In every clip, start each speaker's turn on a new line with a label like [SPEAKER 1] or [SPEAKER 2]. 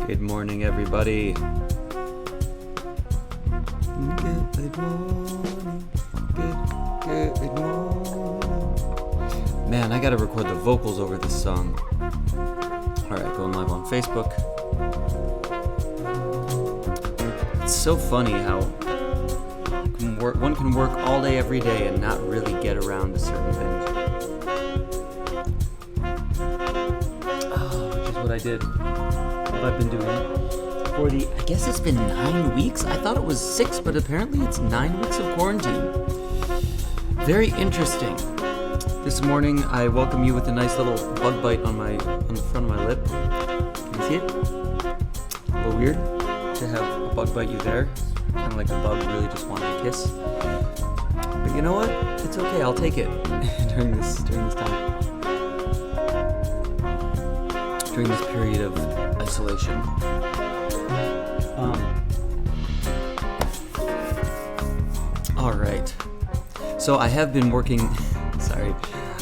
[SPEAKER 1] Good morning, everybody. Good morning. Good morning. Man, I gotta record the vocals over this song. Alright, going live on Facebook. It's so funny how one can work all day, every day, and not really get around to certain things. Which is what I did. What I've been doing for I guess it's been 9 weeks? I thought it was 6, but apparently it's 9 weeks of quarantine. Very interesting. This morning, I welcome you with a nice little bug bite on the front of my lip. Can you see it? A little weird to have a bug bite you there. Kind of like the bug really just wanted a kiss. But you know what? It's okay. I'll take it during this time. During this period of isolation. All right. So I have been working. Sorry.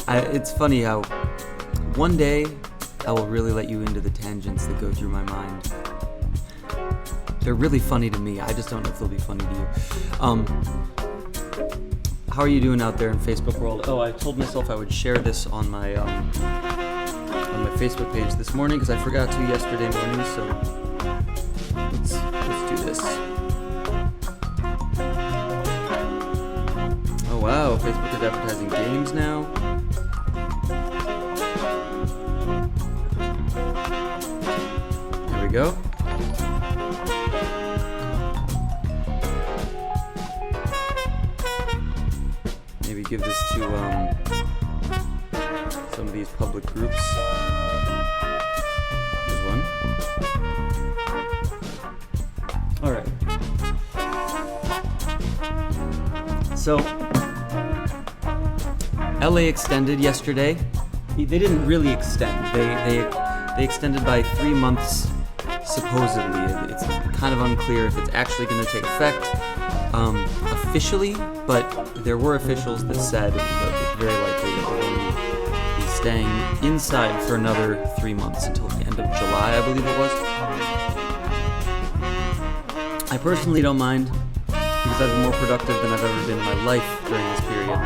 [SPEAKER 1] It's funny how one day I will really let you into the tangents that go through my mind. They're really funny to me. I just don't know if they'll be funny to you. How are you doing out there in Facebook world? Oh, I told myself I would share this on my Facebook page this morning because I forgot to yesterday morning. So let's do this. Oh wow, Facebook is advertising games now. There we go. Maybe give this to some of these public groups. There's one. All right. So, LA extended yesterday. They didn't really extend. They extended by 3 months, supposedly. It's kind of unclear if it's actually going to take effect officially, but there were officials that said that it's very likely that we're going to be staying inside for another 3 months until the end of July, I believe it was. I personally don't mind because I've been more productive than I've ever been in my life during this period.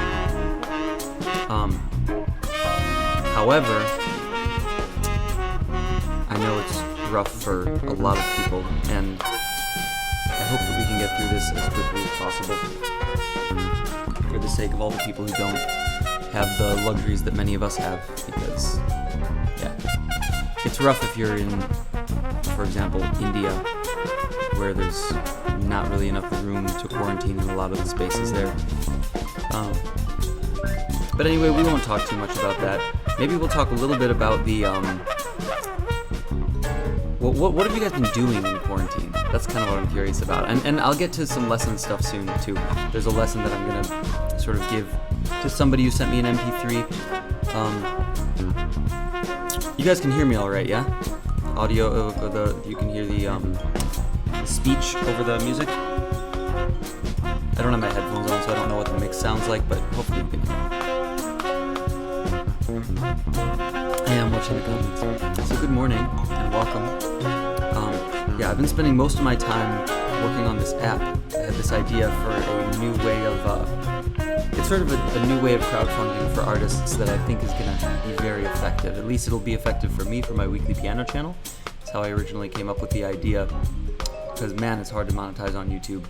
[SPEAKER 1] However, I know it's rough for a lot of people, and I hope that we can get through this as quickly as possible for the sake of all the people who don't have the luxuries that many of us have, because, yeah, it's rough if you're in, for example, India, where there's not really enough room to quarantine in a lot of the spaces there. But anyway, we won't talk too much about that. Maybe we'll talk a little bit about the, what have you guys been doing in quarantine? That's kind of what I'm curious about. And I'll get to some lesson stuff soon, too. There's a lesson that I'm going to sort of give to somebody who sent me an MP3. You guys can hear me all right, yeah? Audio, you can hear the speech over the music. I don't have my headphones on, so I don't know what the mix sounds like, but hopefully you can hear. I am watching the comments. So good morning and welcome. Yeah, I've been spending most of my time working on this app. I had this idea for a new way of, it's sort of a new way of crowdfunding for artists that I think is going to be very effective. At least it'll be effective for me for my weekly piano channel. That's how I originally came up with the idea, because man, it's hard to monetize on YouTube.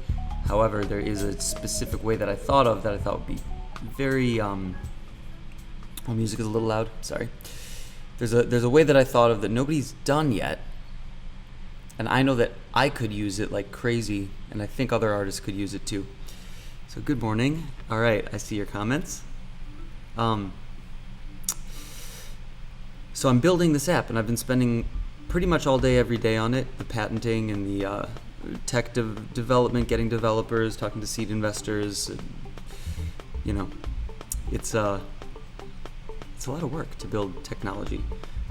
[SPEAKER 1] However, there is a specific way that I thought of that I thought would be very, oh, music is a little loud, sorry. There's a way that I thought of that nobody's done yet, and I know that I could use it like crazy, and I think other artists could use it too. So good morning. All right, I see your comments. So I'm building this app, and I've been spending pretty much all day, every day on it. The patenting and the tech development, getting developers, talking to seed investors. You know, it's a lot of work to build technology,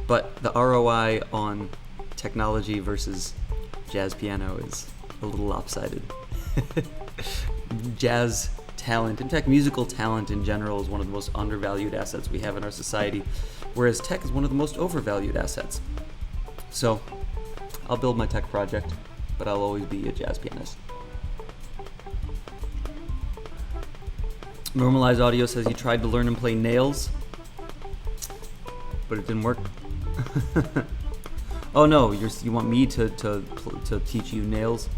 [SPEAKER 1] but the ROI on technology versus jazz piano is a little lopsided. Jazz talent, in fact, musical talent in general is one of the most undervalued assets we have in our society, whereas tech is one of the most overvalued assets. So I'll build my tech project, but I'll always be a jazz pianist. Normalized Audio says he tried to learn and play nails, but it didn't work. Oh no, you want me to teach you nails?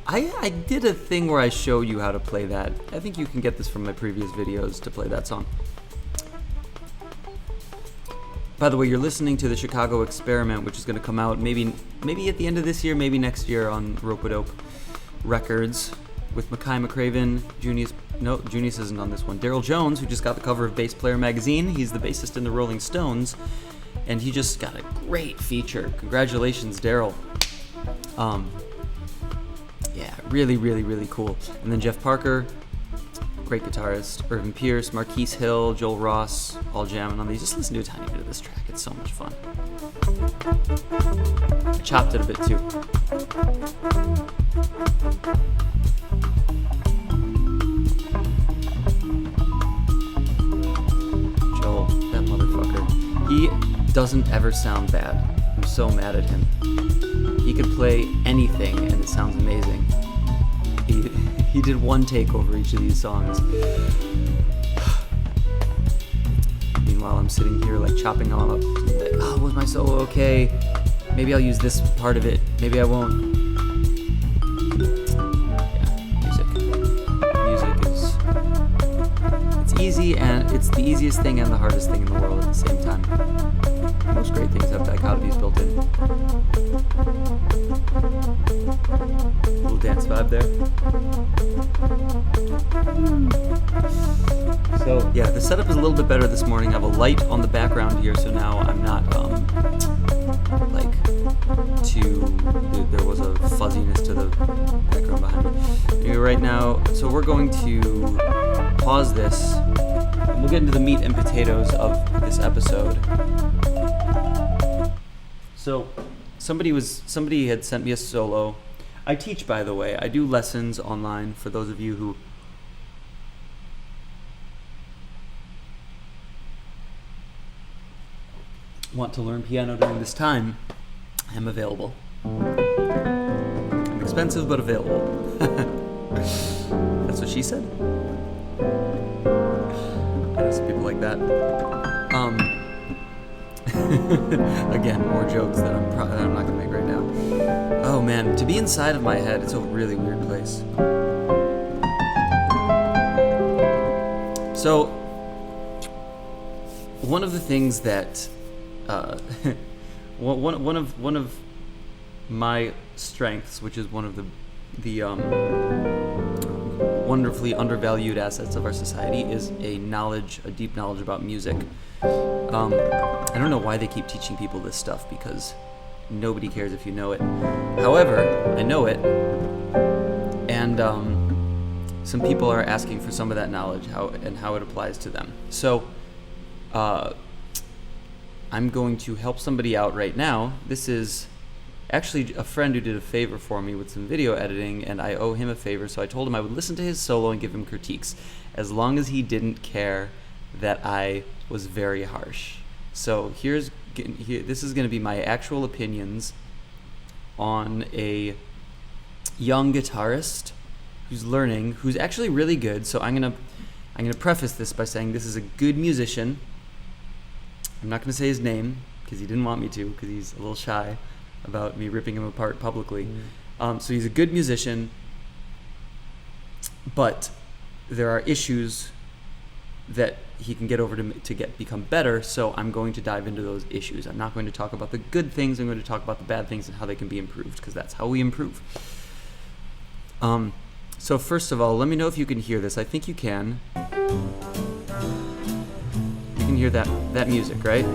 [SPEAKER 1] I did a thing where I showed you how to play that. I think you can get this from my previous videos to play that song. By the way, you're listening to the Chicago Experiment, which is going to come out maybe at the end of this year, maybe next year on Rope-a-Dope Records with Mackay McCraven. Junius isn't on this one. Daryl Jones, who just got the cover of Bass Player magazine. He's the bassist in the Rolling Stones, and he just got a great feature. Congratulations, Daryl. Yeah, really, really, really cool. And then Jeff Parker, great guitarist. Irvin Pierce, Marquise Hill, Joel Ross, all jamming on these. Just listen to a tiny bit of this track. It's so much fun. I chopped it a bit too. Joel, that motherfucker. He doesn't ever sound bad. I'm so mad at him. He could play anything and it sounds amazing. He did one take over each of these songs. Meanwhile, I'm sitting here like chopping them up. Like, oh, was my solo okay? Maybe I'll use this part of it. Maybe I won't. Yeah, music. Music is... It's easy and it's the easiest thing and the hardest thing in the world at the same time. Most great things have dichotomies built in. Little dance vibe there. So yeah, the setup is a little bit better this morning. I have a light on the background here, so now I'm not there was a fuzziness to the background behind me. Anyway, right now, so we're going to pause this and we'll get into the meat and potatoes of this episode. So somebody had sent me a solo. I teach, by the way. I do lessons online for those of you who want to learn piano during this time. I am available. I'm expensive but available. That's what she said. I know some people like that. Again, more jokes that I'm not gonna make right now. Oh man, to be inside of my head, it's a really weird place. So, one of the things that one of my strengths, which is one of the wonderfully undervalued assets of our society, is a deep knowledge about music. I don't know why they keep teaching people this stuff, because nobody cares if you know it. However, I know it, and some people are asking for some of that knowledge, how it applies to them. So, I'm going to help somebody out right now. This is actually a friend who did a favor for me with some video editing, and I owe him a favor, so I told him I would listen to his solo and give him critiques, as long as he didn't care that I was very harsh. So this is going to be my actual opinions on a young guitarist who's learning, who's actually really good. So I'm gonna preface this by saying this is a good musician. I'm not going to say his name because he didn't want me to, because he's a little shy about me ripping him apart publicly. So he's a good musician, but there are issues that he can get over to become better, so I'm going to dive into those issues. I'm not going to talk about the good things, I'm going to talk about the bad things and how they can be improved, because that's how we improve. So first of all, let me know if you can hear this. I think you can. You can hear that music, right?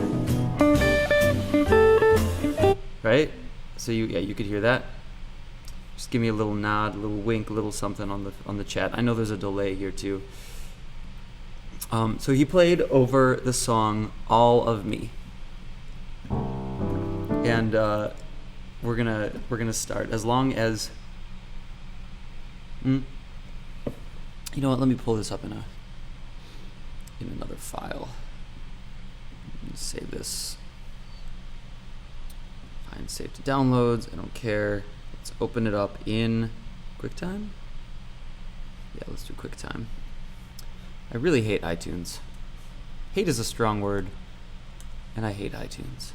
[SPEAKER 1] Right? So you could hear that. Just give me a little nod, a little wink, a little something on the chat. I know there's a delay here too. So he played over the song "All of Me," and we're gonna start. As long as you know what, let me pull this up in another file. Save this fine. Save to downloads. I don't care. Let's open it up in QuickTime. Yeah, let's do QuickTime. I really hate iTunes. Hate is a strong word, and I hate iTunes.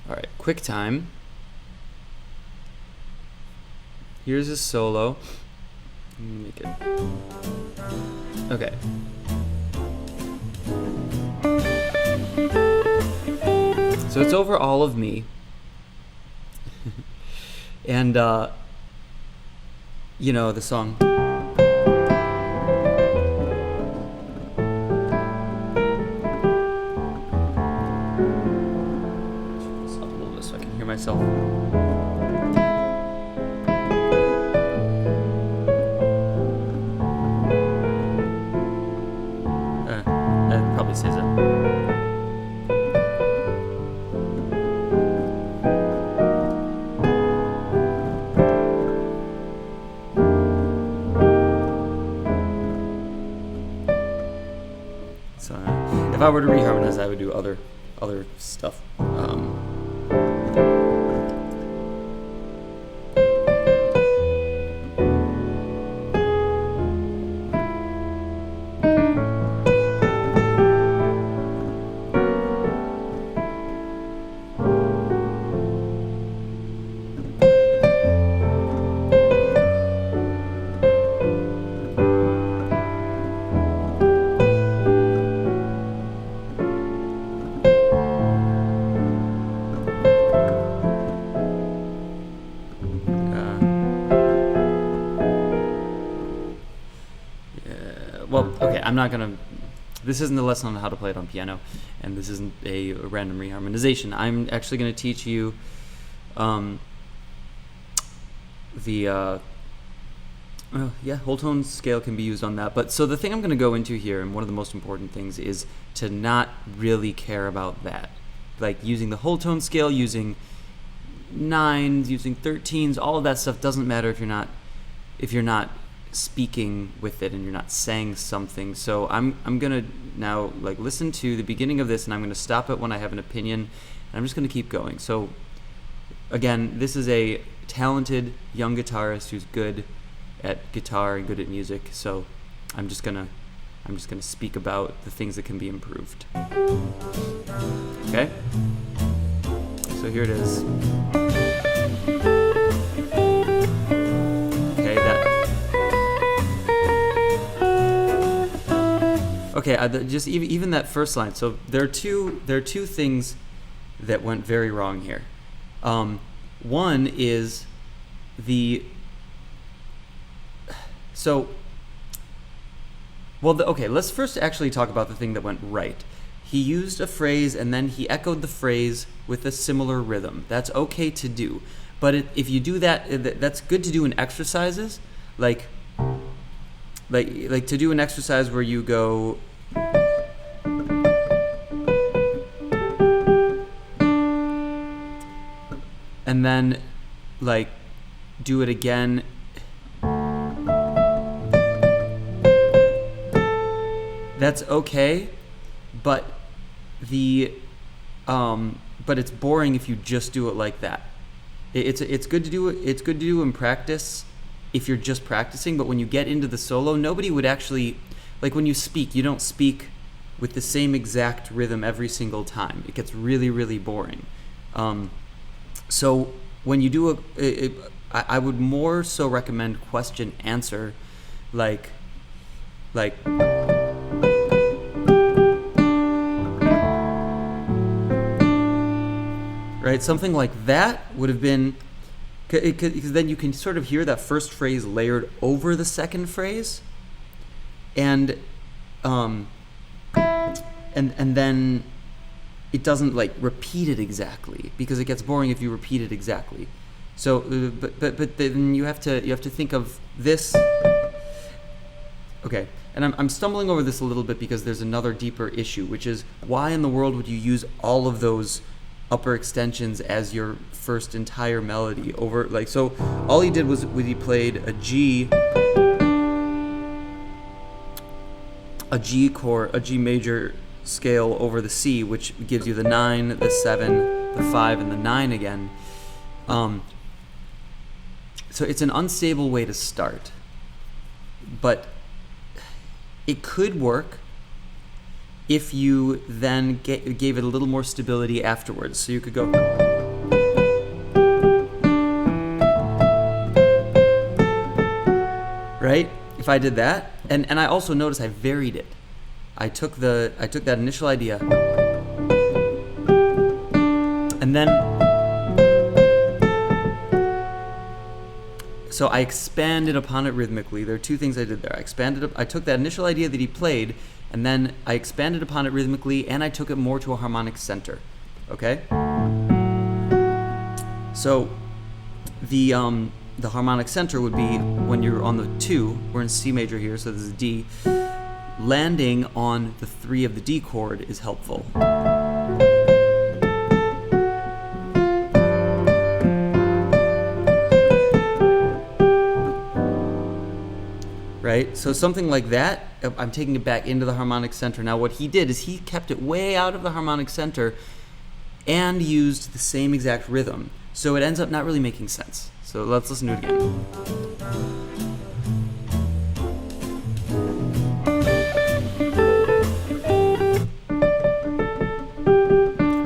[SPEAKER 1] All right, QuickTime. Here's his solo. Let me make it. Okay. So it's over All of Me. And, you know, the song. Stop a little bit so I can hear myself. That probably says it. So if I were to reharmonize, I would do other stuff. Well, okay, I'm not gonna. This isn't a lesson on how to play it on piano, and this isn't a random reharmonization. I'm actually going to teach you whole tone scale can be used on that. But so the thing I'm going to go into here, and one of the most important things, is to not really care about that. Like using the whole tone scale, using 9s, using 13s, all of that stuff doesn't matter if you're not speaking with it and you're not saying something. So I'm gonna now like listen to the beginning of this, and I'm gonna stop it when I have an opinion, and I'm just gonna keep going. So again, this is a talented young guitarist who's good at guitar and good at music. So I'm just gonna speak about the things that can be improved. Okay? So here it is. Okay, just even that first line. So there are two things that went very wrong here. One is okay, let's first actually talk about the thing that went right. He used a phrase and then he echoed the phrase with a similar rhythm. That's okay to do, but if you do that, that's good to do in exercises, like to do an exercise where you go and then like do it again. That's okay, but but it's boring if you just do it like that. It's good to do it. It's good to do in practice if you're just practicing, but when you get into the solo, nobody would actually, like when you speak, you don't speak with the same exact rhythm every single time. It gets really, really boring. So when you do I would more so recommend question answer, like right, something like that would have been, because then you can sort of hear that first phrase layered over the second phrase, and then it doesn't like repeat it exactly, because it gets boring if you repeat it exactly. So, but then you have to think of this. Okay, and I'm stumbling over this a little bit because there's another deeper issue, which is why in the world would you use all of those upper extensions as your first entire melody over, like, so all he did was he played a G chord, a G major scale over the C, which gives you the 9, the 7, the 5 and the 9 again. So it's an unstable way to start, but it could work if you then gave it a little more stability afterwards. So you could go, right? If I did that, and I also noticed I varied it. I took that initial idea, and then so I expanded upon it rhythmically. There are two things I did there. I took that initial idea that he played, and then I expanded upon it rhythmically, and I took it more to a harmonic center. Okay? So the harmonic center would be when you're on the 2, we're in C major here, so this is D. Landing on the 3 of the D chord is helpful. Right? So something like that, I'm taking it back into the harmonic center. Now what he did is he kept it way out of the harmonic center and used the same exact rhythm. So it ends up not really making sense. So let's listen to it again.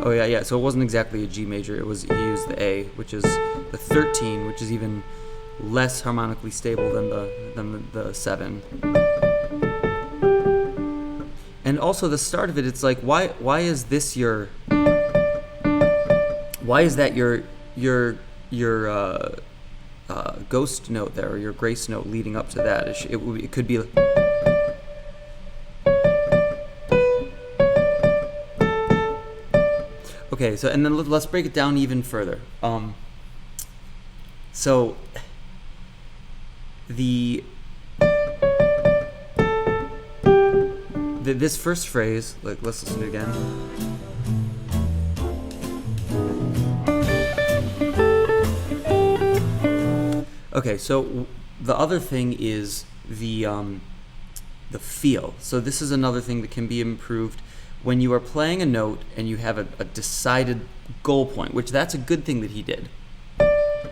[SPEAKER 1] Oh yeah. So it wasn't exactly a G major. He used the A, which is the 13, which is even less harmonically stable than the 7. And also the start of it, it's like why is that your ghost note there, or your grace note leading up to that? It could be. Okay, so and then let's break it down even further. So this first phrase, like, let's listen to it again. Okay, so the other thing is the feel. So this is another thing that can be improved when you are playing a note and you have a decided goal point, which that's a good thing that he did.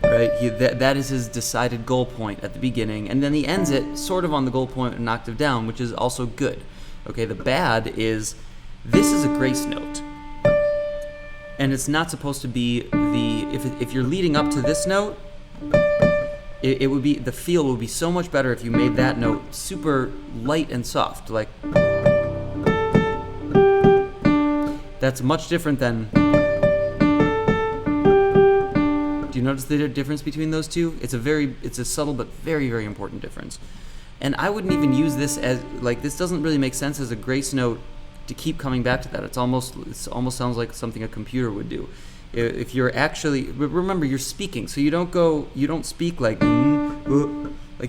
[SPEAKER 1] Right? That is his decided goal point at the beginning, and then he ends it sort of on the goal point an octave down, which is also good. Okay, the bad is this is a grace note, and it's not supposed to be if you're leading up to this note, it would be, the feel would be so much better if you made that note super light and soft, like that's much different than. Do you notice the difference between those two? It's a subtle but very, very important difference. And I wouldn't even use this as, like, this doesn't really make sense as a grace note to keep coming back to that. It almost sounds like something a computer would do. If you're actually, remember, you're speaking, so you don't speak like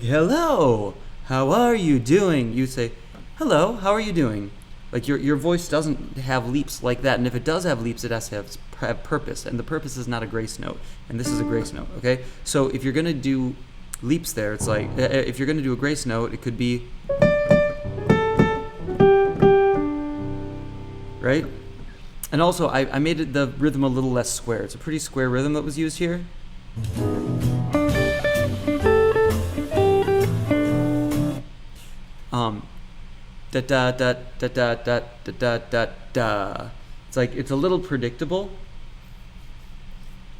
[SPEAKER 1] hello, how are you doing? You say, hello, how are you doing? Like your voice doesn't have leaps like that, and if it does have leaps, it has to have purpose, and the purpose is not a grace note, and this is a grace note, okay? So if you're going to do leaps there, it's like, if you're going to do a grace note, it could be, right? And also, I made the rhythm a little less square. It's a pretty square rhythm that was used here. Da da da da da da da da da. It's like, it's a little predictable.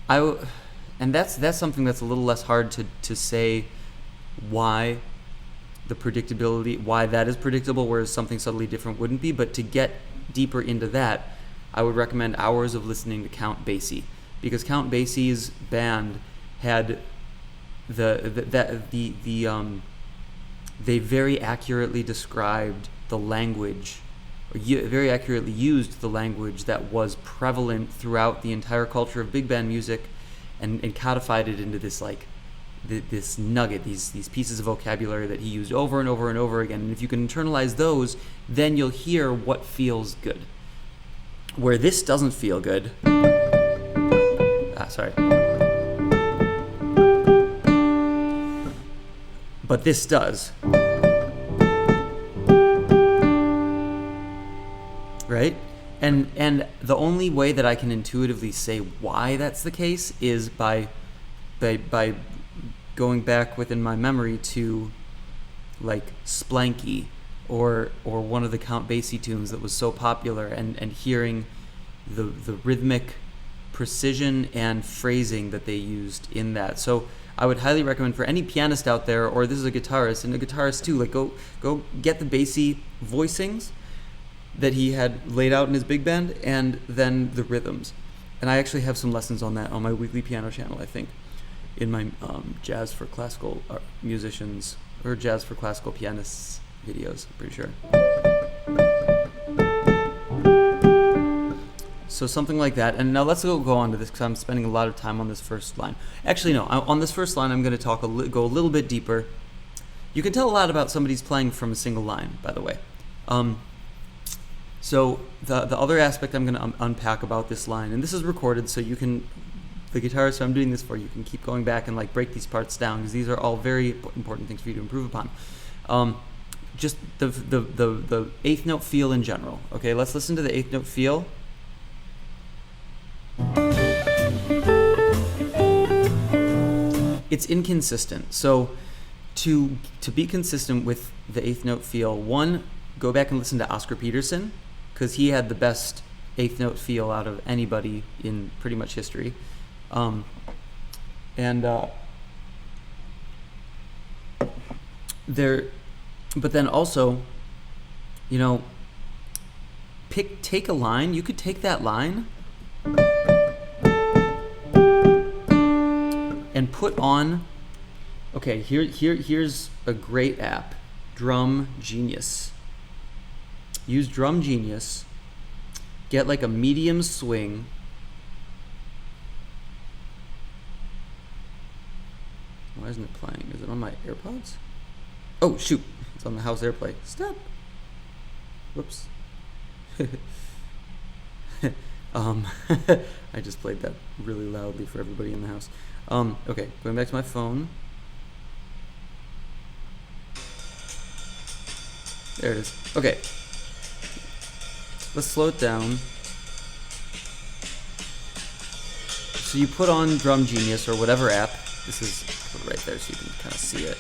[SPEAKER 1] And that's something that's a little less hard to say why the predictability, why that is predictable, whereas something subtly different wouldn't be. But to get deeper into that, I would recommend hours of listening to Count Basie, because Count Basie's band had they very accurately described the language, or very accurately used the language that was prevalent throughout the entire culture of big band music, and codified it into this, like, this nugget, these pieces of vocabulary that he used over and over and over again. And if you can internalize those, then you'll hear what feels good. Where this doesn't feel good, but this does, right? And the only way that I can intuitively say why that's the case is by going back within my memory to like Splanky or one of the Count Basie tunes that was so popular, and hearing the rhythmic precision and phrasing that they used in that. So I would highly recommend for any pianist out there, or this is a guitarist, and a guitarist too, like go get the Basie voicings that he had laid out in his big band, and then the rhythms. And I actually have some lessons on that on my weekly piano channel, I think, in my Jazz for Classical Musicians, or Jazz for Classical Pianists videos, I'm pretty sure. So something like that. And now let's go on to this, because I'm spending a lot of time on this first line. Actually, no, on this first line I'm going to go a little bit deeper. You can tell a lot about somebody's playing from a single line, by the way. So the other aspect I'm going to unpack about this line, and this is recorded, so you can, the guitarist I'm doing this for, you can keep going back and like break these parts down, because these are all very important things for you to improve upon. Just the eighth note feel in general. Okay, let's listen to the eighth note feel. It's inconsistent. So to be consistent with the eighth note feel, one, go back and listen to Oscar Peterson, because he had the best eighth note feel out of anybody in pretty much history. But then also, you know, take a line. You could take that line and put on. Okay, here's a great app, Drum Genius. Use Drum Genius. Get like a medium swing. Why isn't it playing? Is it on my AirPods? Oh, shoot. It's on the house AirPlay. Stop. Whoops. I just played that really loudly for everybody in the house. Okay, going back to my phone. There it is. Okay. Let's slow it down. So you put on Drum Genius or whatever app. This is put it right there so you can kind of see it.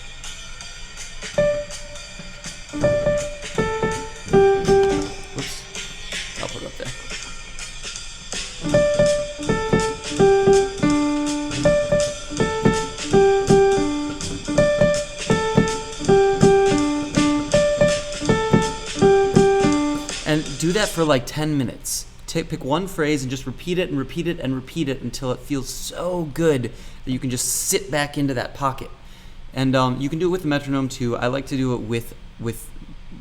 [SPEAKER 1] Whoops. I'll put it up there. And do that for like 10 minutes. Pick one phrase and just repeat it and repeat it and repeat it until it feels so good that you can just sit back into that pocket. And you can do it with the metronome too. I like to do it with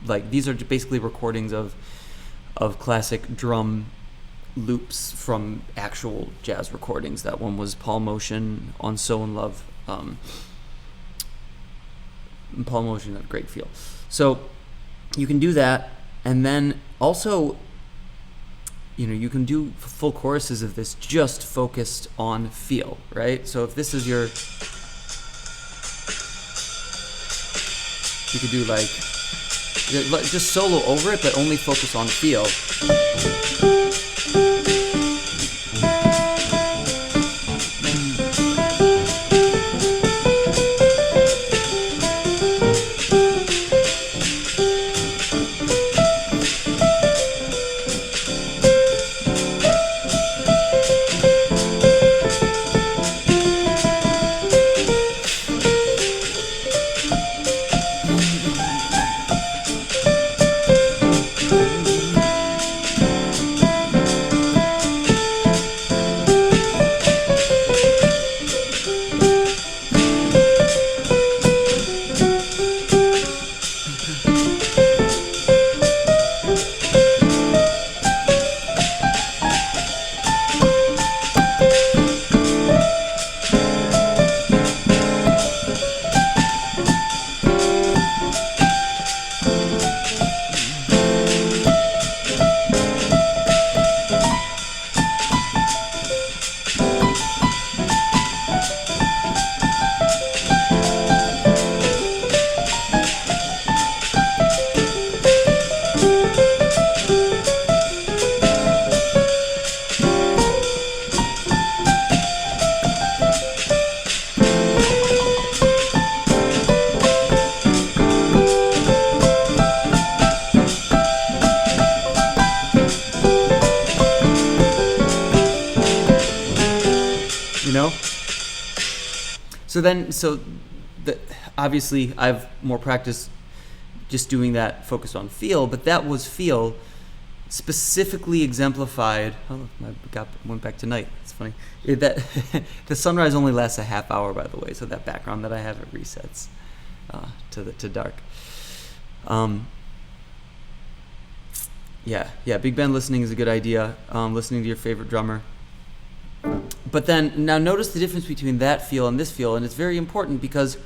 [SPEAKER 1] like, these are basically recordings of classic drum loops from actual jazz recordings. That one was Paul Motian on So in Love. Paul Motian had a great feel. So you can do that, and then also, you know, you can do full choruses of this just focused on feel, right? So if this is your, you could do like, just solo over it, but only focus on feel. the, obviously I've more practice just doing that focused on feel, but that was feel specifically exemplified. Oh, I went back to night. It's funny. That the sunrise only lasts a half hour, by the way, so that background that I have, it resets to dark. Yeah, Big Band listening is a good idea. Listening to your favorite drummer. But then, now notice the difference between that feel and this feel, and it's very important because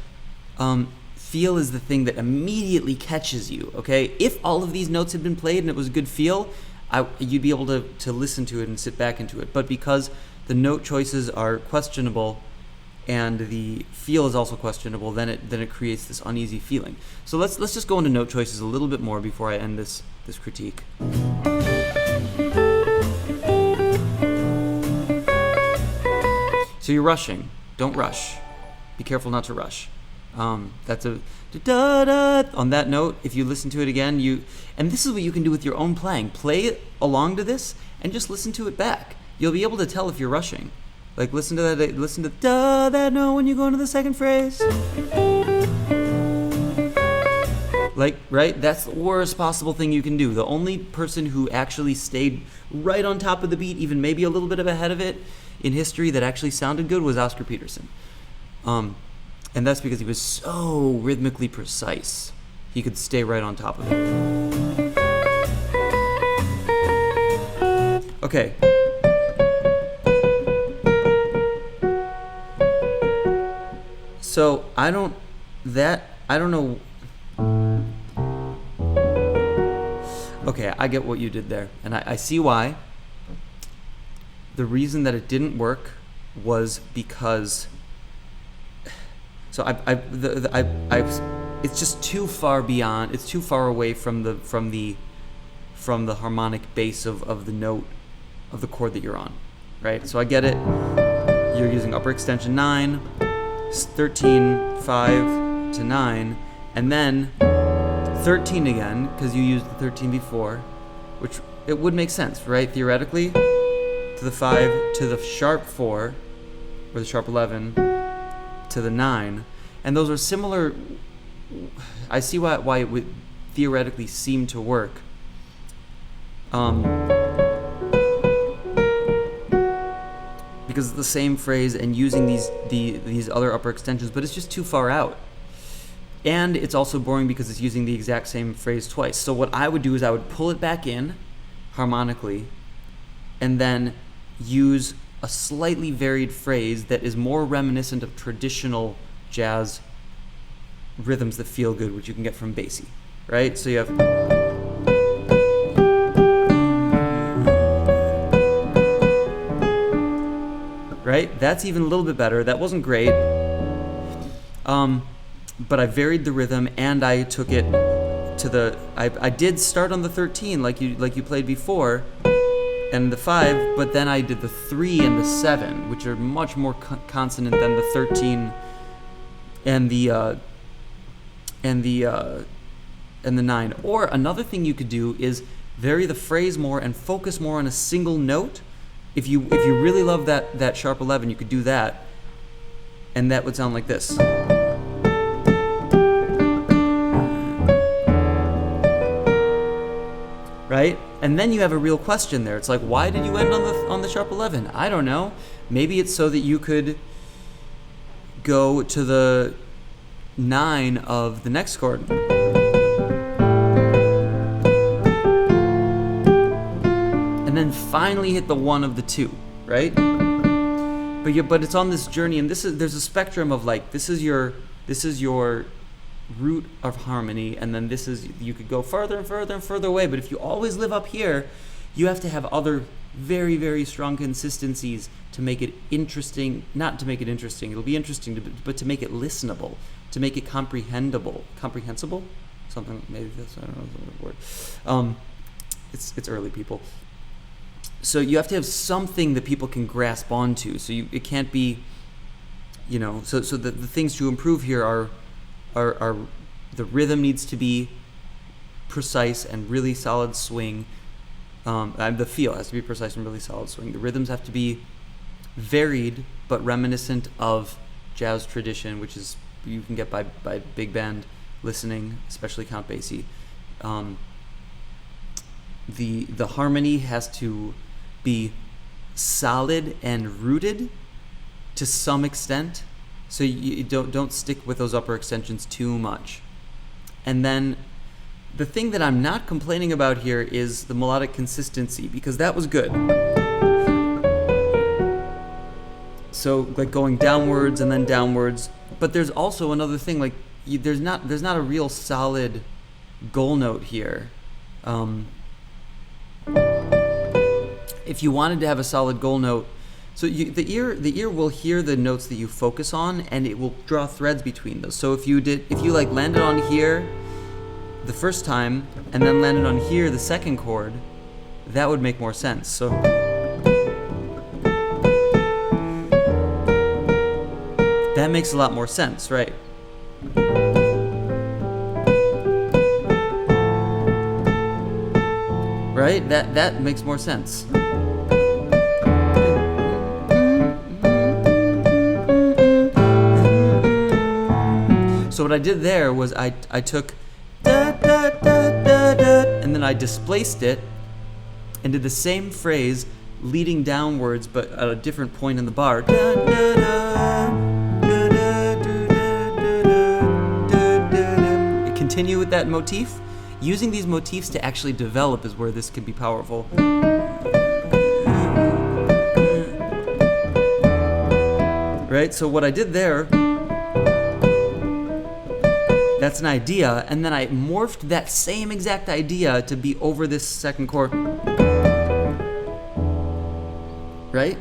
[SPEAKER 1] feel is the thing that immediately catches you, okay? If all of these notes had been played and it was a good feel, you'd be able to listen to it and sit back into it. But because the note choices are questionable and the feel is also questionable, then it creates this uneasy feeling. So let's just go into note choices a little bit more before I end this critique. So you're rushing. Don't rush. Be careful not to rush. That's a da-da-da. On that note, if you listen to it again, and this is what you can do with your own playing. Play along to this and just listen to it back. You'll be able to tell if you're rushing. Like listen to that note when you go into the second phrase. Like, right? That's the worst possible thing you can do. The only person who actually stayed right on top of the beat, even maybe a little bit ahead of it in history, that actually sounded good was Oscar Peterson. And that's because he was so rhythmically precise. He could stay right on top of it. Okay. So I don't know. Okay, I get what you did there, and I see why. The reason that it didn't work was because. So it's just too far beyond. It's too far away from the harmonic base of the note of the chord that you're on, right? So I get it. You're using upper extension 9, 13, 5 to 9, and then 13 again because you used the 13 before, which it would make sense, right? Theoretically, to the 5 to the sharp 4 or the sharp 11. To the 9, and those are similar. I see why it would theoretically seem to work. Because it's the same phrase and using these other upper extensions, but it's just too far out. And it's also boring because it's using the exact same phrase twice. So what I would do is I would pull it back in harmonically and then use a slightly varied phrase that is more reminiscent of traditional jazz rhythms that feel good, which you can get from Basie, right? So you have right? That's even a little bit better. That wasn't great. But I varied the rhythm and I took it to the I did start on the 13 like you played before. And the 5, but then I did the 3 and the 7, which are much more consonant than the 13 and the 9. Or another thing you could do is vary the phrase more and focus more on a single note. If you really love that sharp 11, you could do that, and that would sound like this. Right? And then you have a real question there. It's like, why did you end on the sharp 11? I don't know. Maybe it's so that you could go to the 9 of the next chord. And then finally hit the 1 of the 2, right? But it's on this journey, and there's a spectrum of like this is your root of harmony, and then you could go further and further and further away, but if you always live up here, you have to have other very, very strong consistencies to make it interesting. Not to make it interesting, it'll be interesting, but to make it listenable, to make it comprehensible, something, maybe that's, I don't know the word. It's early, people. So you have to have something that people can grasp onto, so it can't be, so the things to improve here are the rhythm needs to be precise and really solid swing. The feel has to be precise and really solid swing. The rhythms have to be varied but reminiscent of jazz tradition, which is you can get by big band listening, especially Count Basie. The harmony has to be solid and rooted to some extent, so you don't stick with those upper extensions too much. And then the thing that I'm not complaining about here is the melodic consistency, because that was good. So like going downwards and then downwards, but there's also another thing, like there's not a real solid goal note here. If you wanted to have a solid goal note, so the ear will hear the notes that you focus on, and it will draw threads between those. So if you like landed on here the first time and then landed on here the second chord, that would make more sense. So that makes a lot more sense, right? Right? That makes more sense. So what I did there was I took da, da, da, da, da, and then I displaced it and did the same phrase leading downwards but at a different point in the bar. Da, da, da, da, da, da, da, da. Continue with that motif. Using these motifs to actually develop is where this can be powerful. Right? So what I did there, that's an idea, and then I morphed that same exact idea to be over this second chord. Right?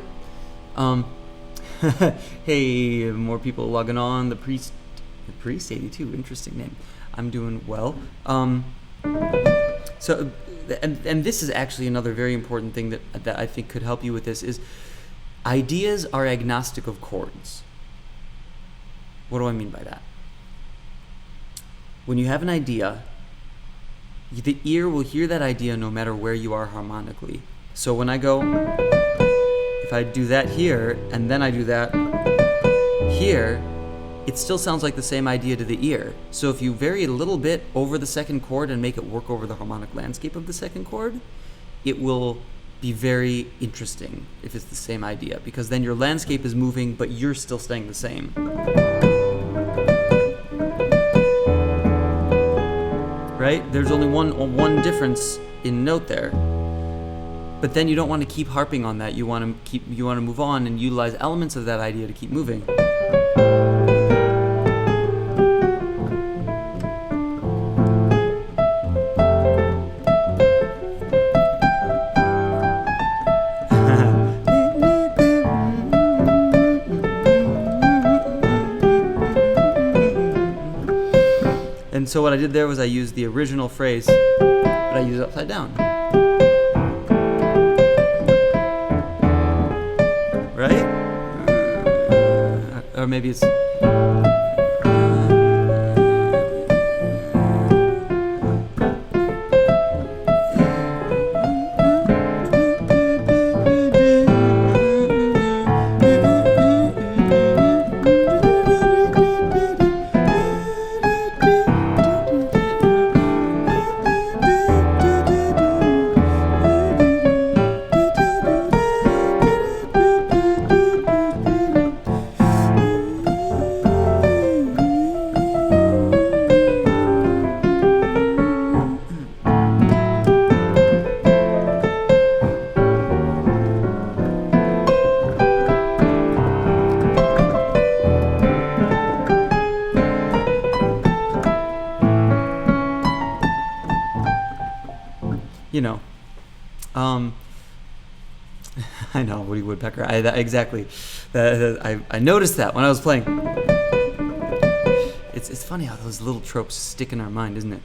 [SPEAKER 1] Hey, more people logging on. The Priest 82, interesting name. I'm doing well. So, and this is actually another very important thing that I think could help you with this is ideas are agnostic of chords. What do I mean by that? When you have an idea, the ear will hear that idea no matter where you are harmonically. So when I go, if I do that here, and then I do that here, it still sounds like the same idea to the ear. So if you vary a little bit over the second chord and make it work over the harmonic landscape of the second chord, it will be very interesting if it's the same idea, because then your landscape is moving, but you're still staying the same. Right? There's only one difference in note there. But then you don't want to keep harping on that. You want to move on and utilize elements of that idea to keep moving. And so what I did there was I used the original phrase, but I used it upside down. Right? Or maybe it's... You know, I know, Woody Woodpecker. Exactly. I noticed that when I was playing. It's funny how those little tropes stick in our mind, isn't it?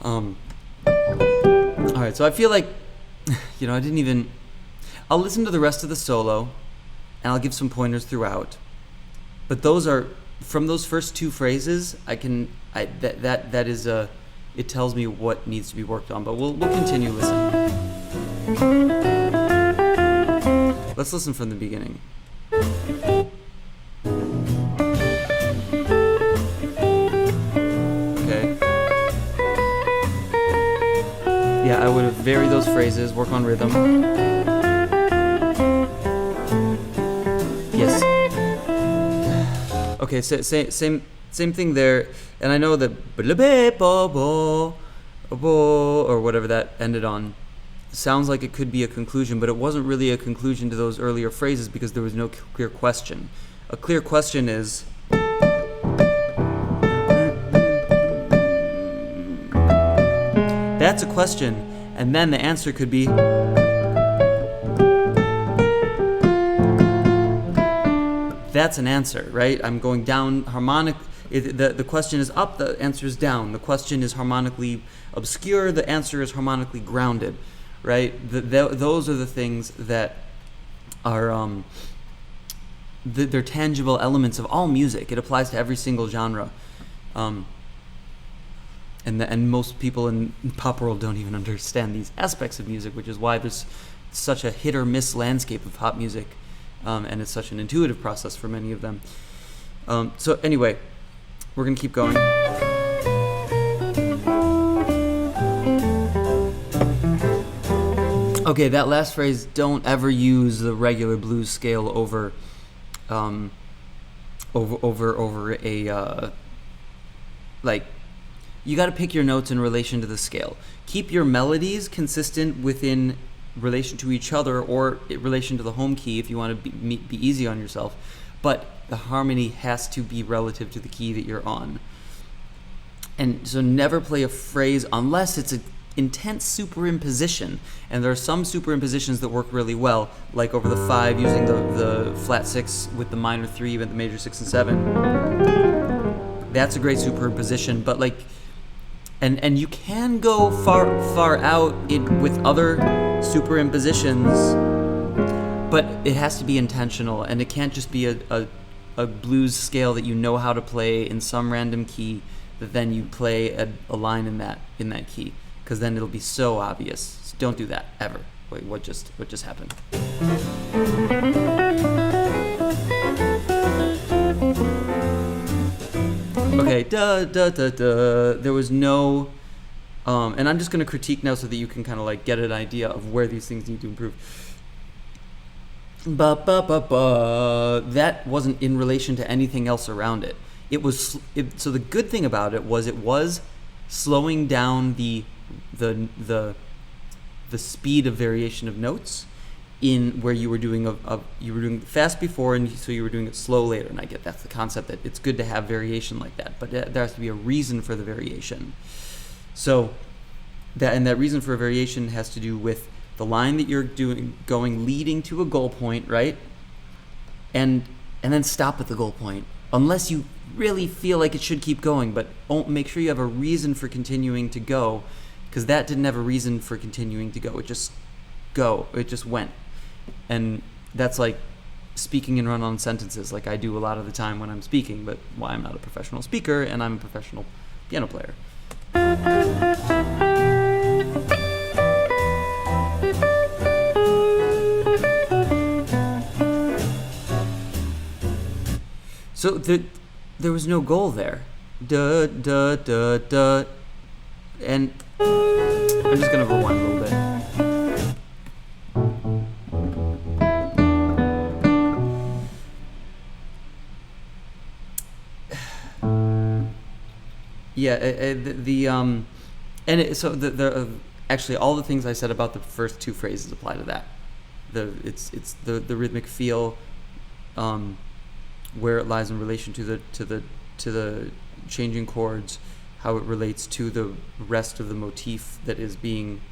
[SPEAKER 1] All right, so I feel like, I'll listen to the rest of the solo, and I'll give some pointers throughout. But those are, from those first two phrases, it tells me what needs to be worked on, but we'll continue listening. Let's listen from the beginning. I would have varied those phrases, work on rhythm. Yes. Okay, same thing there. And I know that or whatever that ended on sounds like it could be a conclusion, but it wasn't really a conclusion to those earlier phrases because there was no clear question. A clear question is, that's a question, and then the answer could be, that's an answer, right? I'm going down harmonic. The question is up, the answer is down. The question is harmonically obscure, the answer is harmonically grounded, right? Those are the things that are they're tangible elements of all music. It applies to every single genre, and most people in pop world don't even understand these aspects of music, which is why there's such a hit or miss landscape of pop music, and it's such an intuitive process for many of them. So anyway, we're gonna keep going. Okay, that last phrase, don't ever use the regular blues scale over a like, you got to pick your notes in relation to the scale. Keep your melodies consistent within relation to each other or in relation to the home key if you want to be easy on yourself, but the harmony has to be relative to the key that you're on. And so never play a phrase unless it's an intense superimposition, and there are some superimpositions that work really well, like over the 5 using the flat 6 with the minor 3 with the major 6 and 7. That's a great superimposition, but like, and you can go far out with other superimpositions, but it has to be intentional, and it can't just be a blues scale that you know how to play in some random key that then you play a line in that key, because then it'll be so obvious. So don't do that ever. Wait, what just happened? Okay, there was no, and I'm just going to critique now so that you can kind of like get an idea of where these things need to improve. That wasn't in relation to anything else around it. So the good thing about it was slowing down the speed of variation of notes in where you were doing you were doing fast before, and so you were doing it slow later. And I get that's the concept, that it's good to have variation like that, but there has to be a reason for the variation. So that reason for a variation has to do with the line that you're going leading to a goal point, right? And then stop at the goal point, unless you really feel like it should keep going, but make sure you have a reason for continuing to go, because that didn't have a reason for continuing to go. It just went. And that's like speaking in run-on sentences, like I do a lot of the time when I'm speaking, but why I'm not a professional speaker and I'm a professional piano player. So there was no goal there. Duh, duh, duh, duh. And I'm just going to rewind a little bit. Actually all the things I said about the first 2 phrases apply to that. It's the rhythmic feel, where it lies in relation to the changing chords, how it relates to the rest of the motif that is being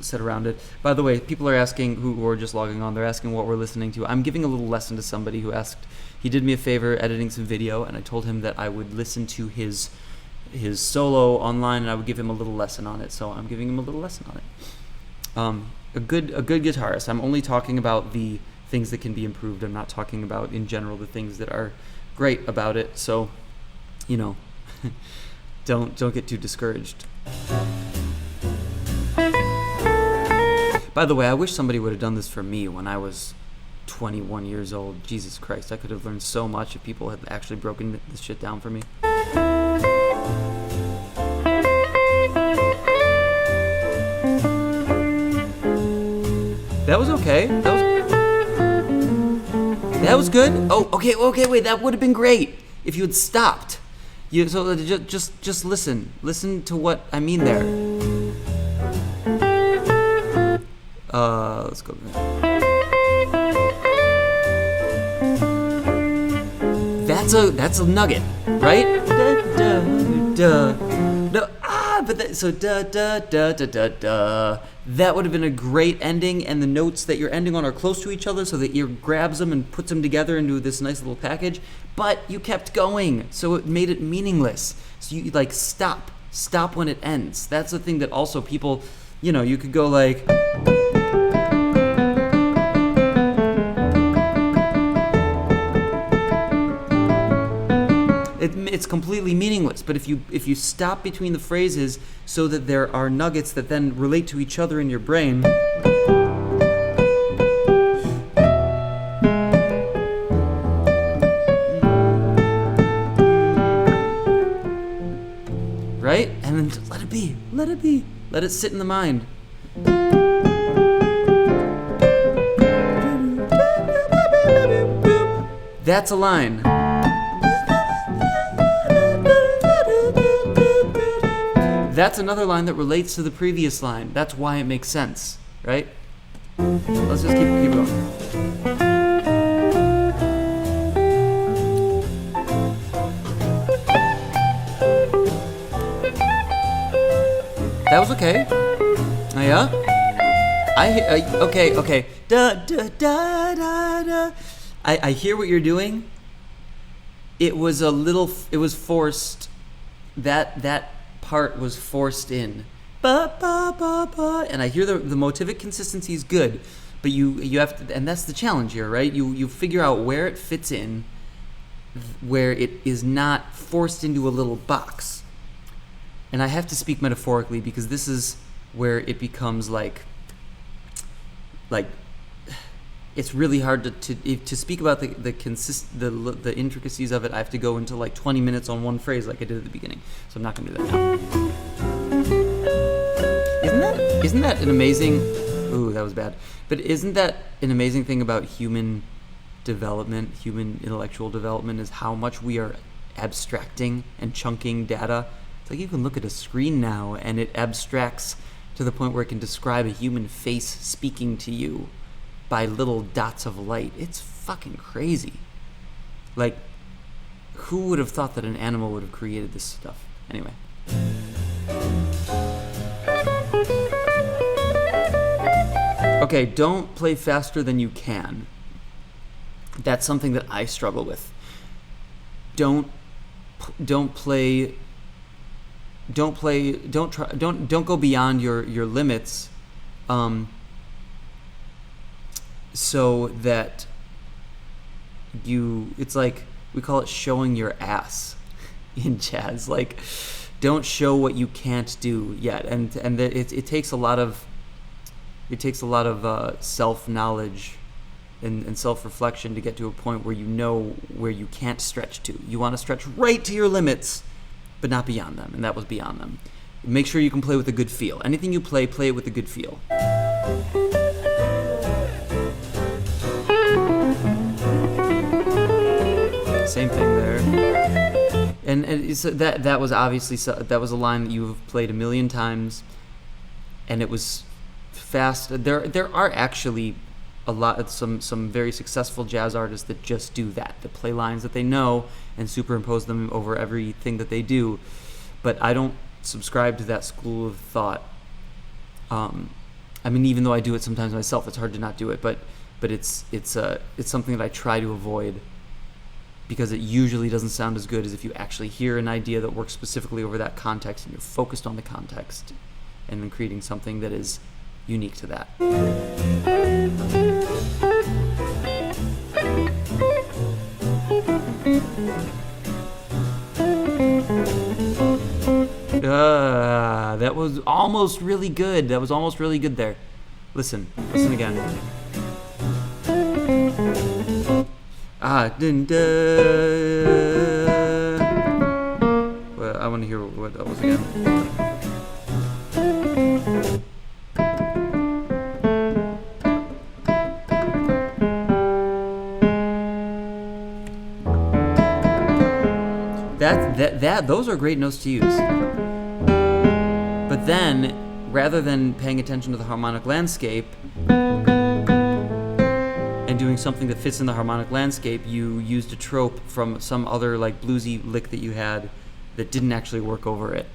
[SPEAKER 1] set around it. By the way, people are asking, who are just logging on, they're asking what we're listening to. I'm giving a little lesson to somebody who asked. He did me a favor editing some video, and I told him that I would listen to his solo online, and I would give him a little lesson on it. So I'm giving him a little lesson on it. A good guitarist. I'm only talking about the things that can be improved. I'm not talking about in general the things that are great about it. So, don't get too discouraged. By the way, I wish somebody would have done this for me when I was 21 years old. Jesus Christ, I could have learned so much if people had actually broken this shit down for me. That was okay. That was good. Oh, okay, wait. That would have been great if you had stopped. So just listen. Listen to what I mean there. Let's go. That's a nugget, right? No, so that would have been a great ending, and the notes that you're ending on are close to each other, so the ear grabs them and puts them together into this nice little package. But you kept going, so it made it meaningless. So you stop when it ends. That's the thing that also people, you could go like. It's completely meaningless. But if you stop between the phrases so that there are nuggets that then relate to each other in your brain, right? And then just let it be. Let it sit in the mind. That's a line. That's another line that relates to the previous line. That's why it makes sense, right? Let's just keep going. That was okay. Oh, yeah? Okay. I hear what you're doing. It was forced. That part was forced in, and I hear the motivic consistency is good, but you have to, and that's the challenge here, right? You figure out where it fits in, where it is not forced into a little box. And I have to speak metaphorically because this is where it becomes like it's really hard to speak about the intricacies of it. I have to go into 20 minutes on one phrase like I did at the beginning. So I'm not going to do that now. Isn't that an amazing? Ooh, that was bad. But isn't that an amazing thing about human development, human intellectual development, is how much we are abstracting and chunking data? It's like you can look at a screen now and it abstracts to the point where it can describe a human face speaking to you by little dots of light. It's fucking crazy. Who would have thought that an animal would have created this stuff? Anyway. Okay, don't play faster than you can. That's something that I struggle with. Don't go beyond your limits. So that it's like, we call it showing your ass in jazz. Don't show what you can't do yet. And it takes a lot of self-knowledge and self-reflection to get to a point where you know where you can't stretch to. You want to stretch right to your limits, but not beyond them. And that was beyond them. Make sure you can play with a good feel. Anything you play it with a good feel. Same thing there. And so that was obviously, that was a line that you've played a million times, and it was fast. There are actually some very successful jazz artists that just do that play lines that they know and superimpose them over everything that they do. But I don't subscribe to that school of thought. Even though I do it sometimes myself, it's hard to not do it. But it's something that I try to avoid, because it usually doesn't sound as good as if you actually hear an idea that works specifically over that context and you're focused on the context and then creating something that is unique to that. That was almost really good. There. Listen again. Well, I want to hear what that was again. those are great notes to use. But then, rather than paying attention to the harmonic landscape and doing something that fits in the harmonic landscape, you used a trope from some other like bluesy lick that you had that didn't actually work over it.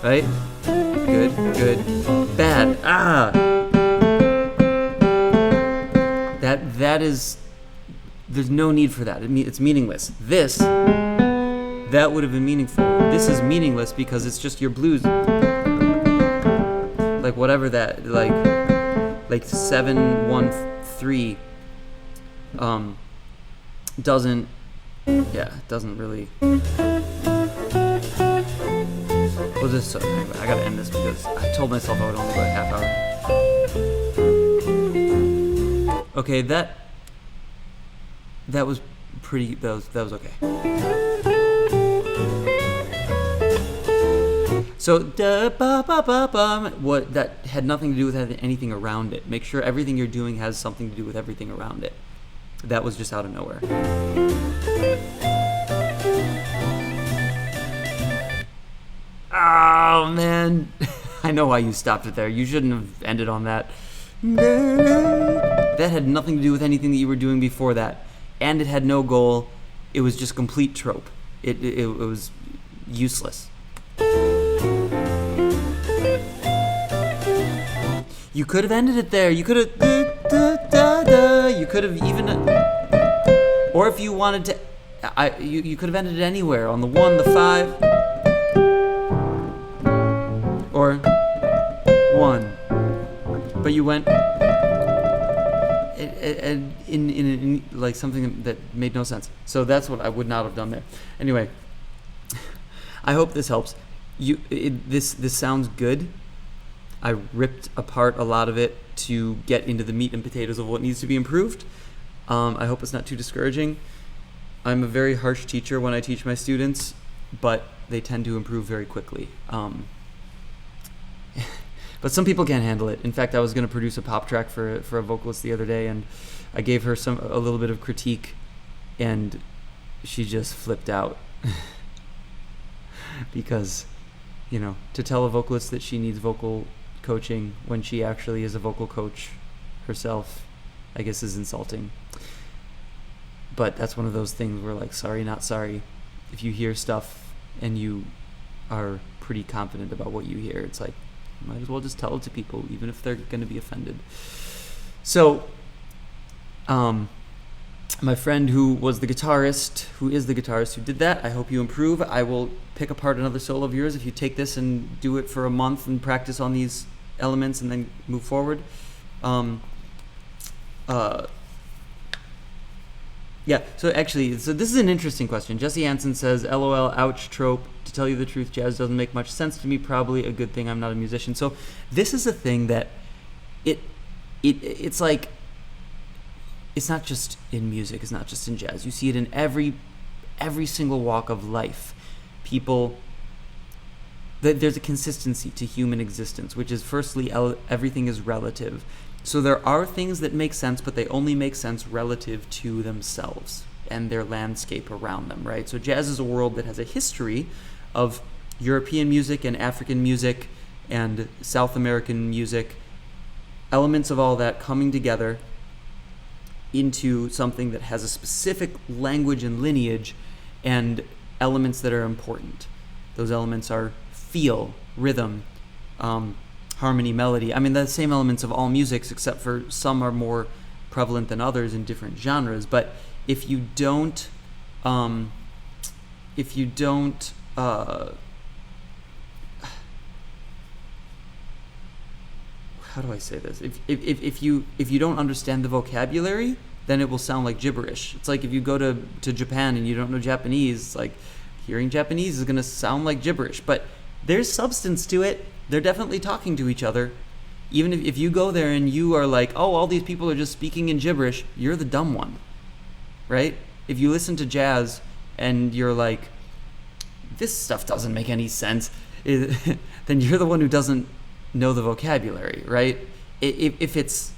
[SPEAKER 1] Right? Good. Bad. That is, there's no need for that. It's meaningless. That would have been meaningful. This is meaningless because it's just your blues. Like whatever that, like 7-1-3, doesn't really. Well, just anyway, I gotta end this because I told myself I would only go a half hour. Okay, that was pretty. That was okay. So what that had nothing to do with anything around it. Make sure everything you're doing has something to do with everything around it. That was just out of nowhere. Oh man, I know why you stopped it there. You shouldn't have ended on that. That had nothing to do with anything that you were doing before that, and it had no goal. It was just complete trope. It was useless. You could have ended it there. You could have You could have even, or if you wanted to, you could have ended it anywhere on the 1, the 5, or 1. But you went in like something that made no sense. So that's what I would not have done there. Anyway, I hope this helps. This sounds good. I ripped apart a lot of it to get into the meat and potatoes of what needs to be improved. I hope it's not too discouraging. I'm a very harsh teacher when I teach my students, but they tend to improve very quickly. But some people can't handle it. In fact, I was going to produce a pop track for a vocalist the other day, and I gave her a little bit of critique, and she just flipped out. Because, to tell a vocalist that she needs vocal coaching when she actually is a vocal coach herself, I guess is insulting. But that's one of those things where, like, sorry, not sorry. If you hear stuff and you are pretty confident about what you hear, it's like, you might as well just tell it to people, even if they're going to be offended. So, my friend who is the guitarist who did that, I hope you improve. I will pick apart another solo of yours if you take this and do it for a month and practice on these elements and then move forward. Yeah, so this is an interesting question. Jesse Anson says, LOL, ouch, trope. To tell you the truth, jazz doesn't make much sense to me. Probably a good thing I'm not a musician. So this is a thing that it's like, it's not just in music, it's not just in jazz. You see it in every single walk of life. People, there's a consistency to human existence, which is firstly, everything is relative. So there are things that make sense, but they only make sense relative to themselves and their landscape around them, right? So jazz is a world that has a history of European music and African music and South American music, elements of all that coming together into something that has a specific language and lineage and elements that are important. Those elements are feel, rhythm, harmony, melody. I mean, the same elements of all musics, except for some are more prevalent than others in different genres. But if you don't, how do I say this? If you don't understand the vocabulary, then it will sound like gibberish. It's like if you go to Japan and you don't know Japanese, it's like hearing Japanese is going to sound like gibberish. But there's substance to it. They're definitely talking to each other. Even if you go there and you are like, oh, all these people are just speaking in gibberish, you're the dumb one, right? If you listen to jazz and you're like, this stuff doesn't make any sense, then you're the one who doesn't know the vocabulary, right? If it's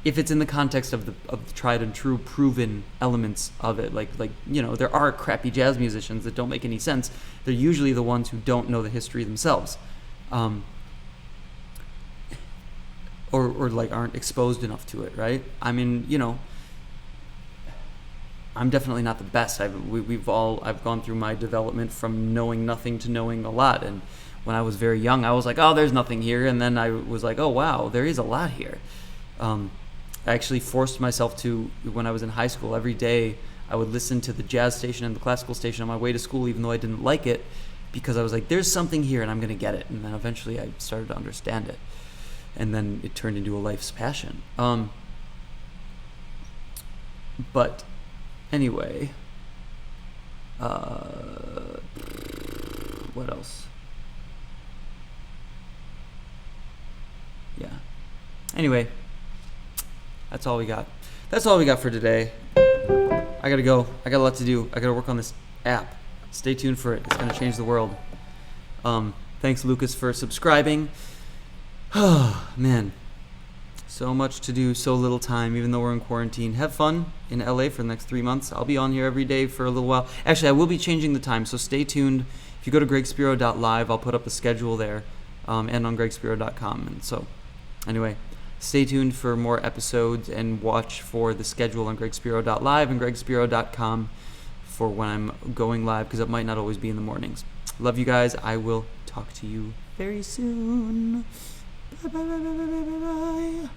[SPEAKER 1] if it's in the context of the tried and true proven elements of it, like there are crappy jazz musicians that don't make any sense. They're usually the ones who don't know the history themselves, or like aren't exposed enough to it, right? I mean, I'm definitely not the best. I've gone through my development from knowing nothing to knowing a lot. And when I was very young, I was like, oh, there's nothing here. And then I was like, oh, wow, there is a lot here. I actually forced myself to, when I was in high school, every day I would listen to the jazz station and the classical station on my way to school, even though I didn't like it, because I was like, there's something here and I'm going to get it. And then eventually I started to understand it. And then it turned into a life's passion. But anyway, what else? Yeah. Anyway, that's all we got. That's all we got for today. I gotta go. I got a lot to do. I gotta work on this app. Stay tuned for it. It's gonna change the world. Thanks, Lucas, for subscribing. Oh, man. So much to do, so little time, even though we're in quarantine. Have fun in LA for the next 3 months. I'll be on here every day for a little while. Actually, I will be changing the time, so stay tuned. If you go to gregspiro.live, I'll put up the schedule there, and on gregspiro.com. And so, anyway, stay tuned for more episodes and watch for the schedule on gregspiro.live and gregspiro.com for when I'm going live, because it might not always be in the mornings. Love you guys. I will talk to you very soon. Bye, bye, bye, bye, bye, bye, bye.